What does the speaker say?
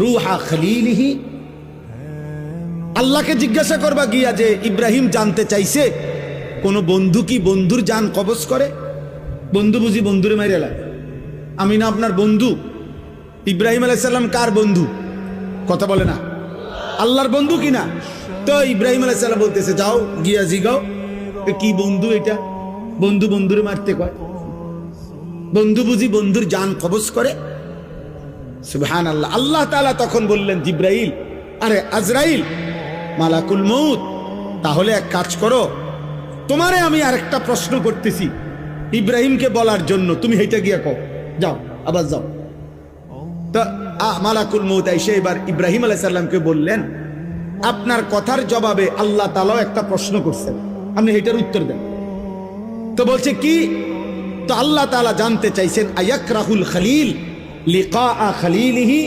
রুহা খলিলিহি। আল্লাহকে জিজ্ঞাসা করবা গিয়া যে ইব্রাহিম জানতে চাইছে কোন বন্ধু কি বন্ধুর জান কবজ করে? বন্ধু বুঝি বন্ধুরে মাইরে লাগে? আমি না আপনার বন্ধু? ইব্রাহিম আলাইহিস সালাম কার বন্ধু? কথা বলে না, আল্লাহর বন্ধু কিনা? তো ইব্রাহিম আলাইহিস সালাম বলতেছে যাও গিয়া জিগাও কি বন্ধু এটা, বন্ধু বন্ধুরে মারতে কয়? বন্ধু বুঝি বন্ধুর জান কবজ করে? সুবহানাল্লাহ। আল্লাহ তাআলা তখন বললেন জিব্রাইল, আরে আজরাইল, মালাকুল মউত, তাহলে এক কাজ করো, তোমারে আমি আরেকটা প্রশ্ন করতেছি ইব্রাহিমকে বলার জন্য, তুমি হেঁটে গিয়া কও, যাও আবার যাও। তো মালাকুল মউত এসে এবার ইব্রাহিম আলাইহিস সালামকে বললেন, আপনার কথার জবাবে আল্লাহ তাআলাও একটা প্রশ্ন করছেন, আপনি এটার উত্তর দেন। তো বলছে কি? তো আল্লাহ তাআলা জানতে চাইছেন আয়াকরাহুল খলিল লিকা খলিলিহি